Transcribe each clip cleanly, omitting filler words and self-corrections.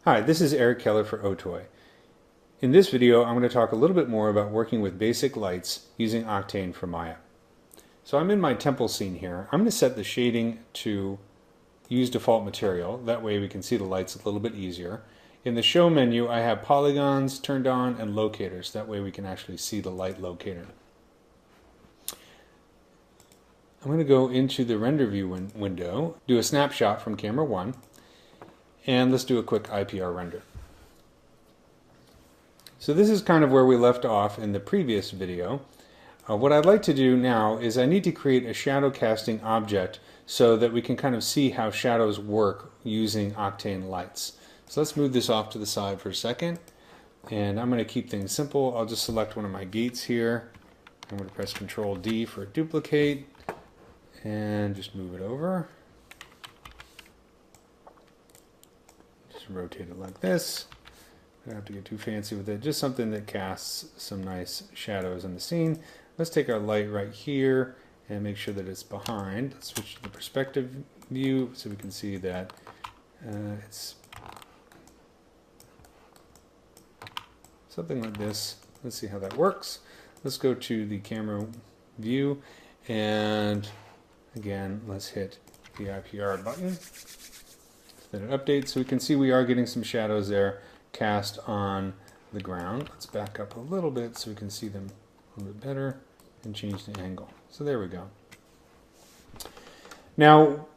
Hi, this is Eric Keller for Otoy. In this video, I'm going to talk a little bit more about working with basic lights using Octane for Maya. So I'm in my temple scene here. I'm going to set the shading to use default material. That way we can see the lights a little bit easier. In the show menu, I have polygons turned on and locators. That way we can actually see the light locator. I'm going to go into the render view window, do a snapshot from camera 1, and let's do a quick IPR render. So this is kind of where we left off in the previous video. What I'd like to do now is I need to create a shadow casting object so that we can kind of see how shadows work using Octane lights. So let's move this off to the side for a second, and I'm going to keep things simple. I'll just select one of my gates here. I'm going to press Control D for duplicate and just move it over. Rotate it like this. I don't have to get too fancy with it. Just something that casts some nice shadows in the scene. Let's take our light right here and make sure that it's behind. Let's switch to the perspective view so we can see that it's something like this. Let's see how that works. Let's go to the camera view, and again, let's hit the IPR button. Then it updates, so we can see we are getting some shadows there cast on the ground. Let's back up a little bit so we can see them a little bit better and change the angle. So there we go. Now,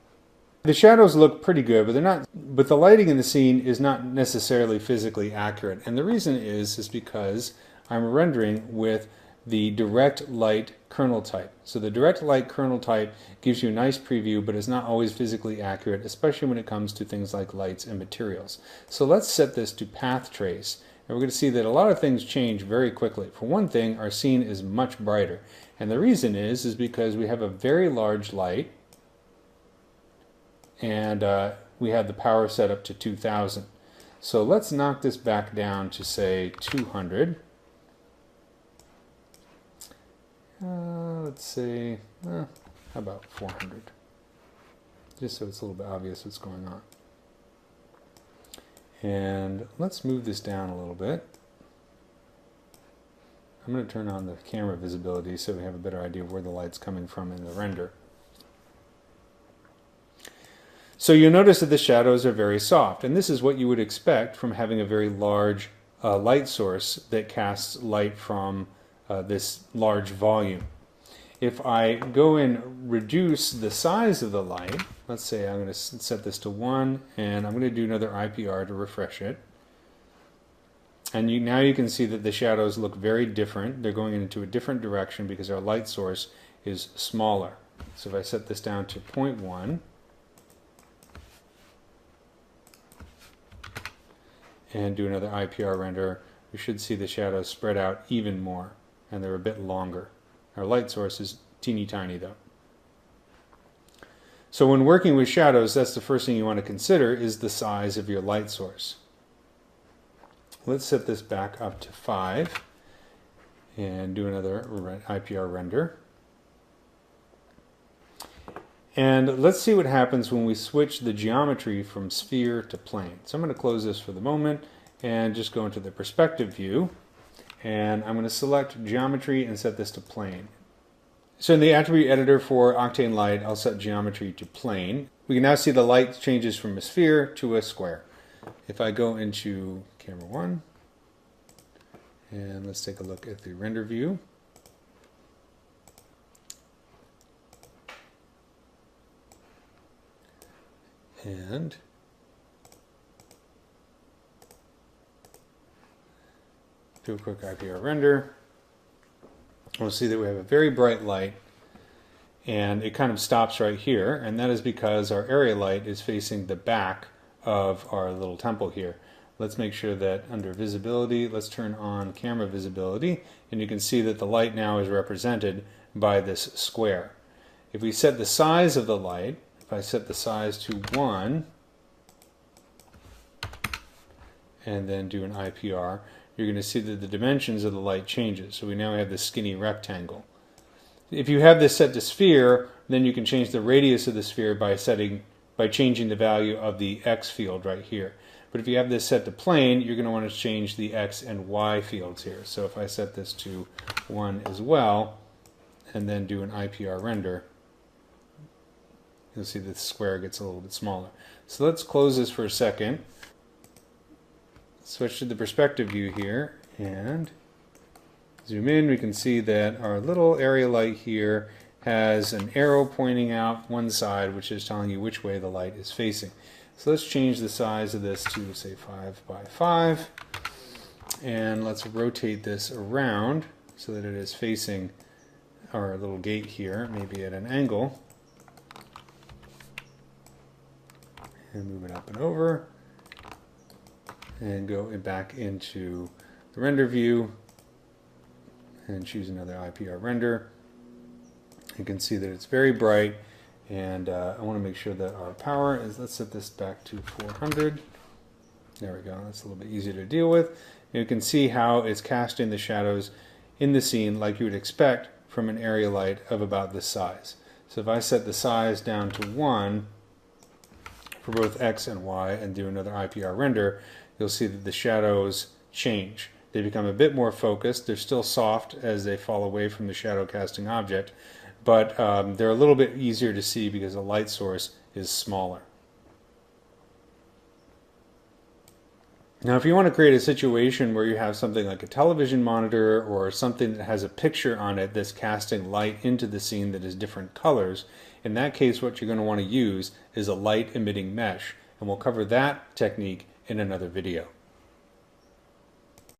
the shadows look pretty good, but the lighting in the scene is not necessarily physically accurate. And the reason is because I'm rendering with the direct light kernel type. So the direct light kernel type gives you a nice preview, but is not always physically accurate, especially when it comes to things like lights and materials. So let's set this to path trace, and we're going to see that a lot of things change very quickly. For one thing, our scene is much brighter, and the reason is because we have a very large light, and we have the power set up to 2000. So let's knock this back down to, say, 200. Let's say, how about 400? Just so it's a little bit obvious what's going on. And let's move this down a little bit. I'm going to turn on the camera visibility so we have a better idea of where the light's coming from in the render. So you'll notice that the shadows are very soft, and this is what you would expect from having a very large light source that casts light from this large volume. If I go and reduce the size of the light, let's say I'm going to set this to 1, and I'm going to do another IPR to refresh it. And now you can see that the shadows look very different. They're going into a different direction because our light source is smaller. So if I set this down to 0.1, and do another IPR render, we should see the shadows spread out even more, and they're a bit longer. Our light source is teeny tiny though. So when working with shadows, that's the first thing you want to consider is the size of your light source. Let's set this back up to 5 and do another IPR render. And let's see what happens when we switch the geometry from sphere to plane. So I'm going to close this for the moment and just go into the perspective view. And I'm going to select geometry and set this to plane. So in the attribute editor for Octane Light, I'll set geometry to plane. We can now see the light changes from a sphere to a square. If I go into camera 1, and let's take a look at the render view. And do a quick IPR render. We'll see that we have a very bright light, and it kind of stops right here, and that is because our area light is facing the back of our little temple here. Let's make sure that under visibility, let's turn on camera visibility, and you can see that the light now is represented by this square. If we set the size of the light, if I set the size to 1, and then do an IPR, you're going to see that the dimensions of the light changes. So we now have this skinny rectangle. If you have this set to sphere, then you can change the radius of the sphere by changing the value of the X field right here. But if you have this set to plane, you're going to want to change the X and Y fields here. So if I set this to 1 as well, and then do an IPR render, you'll see the square gets a little bit smaller. So let's close this for a second. Switch to the perspective view here, and zoom in. We can see that our little area light here has an arrow pointing out one side, which is telling you which way the light is facing. So let's change the size of this to, say, 5 by 5, and let's rotate this around so that it is facing our little gate here, maybe at an angle, and move it up and over, and go back into the render view and choose another IPR render. You can see that it's very bright, and I want to make sure that our power is, let's set this back to 400. There we go, that's a little bit easier to deal with. And you can see how it's casting the shadows in the scene like you would expect from an area light of about this size. So if I set the size down to 1 for both X and Y and do another IPR render, you'll see that the shadows change. They become a bit more focused. They're still soft as they fall away from the shadow casting object, but they're a little bit easier to see because the light source is smaller. Now, if you want to create a situation where you have something like a television monitor or something that has a picture on it that's casting light into the scene that is different colors, in that case what you're going to want to use is a light emitting mesh, and we'll cover that technique in another video.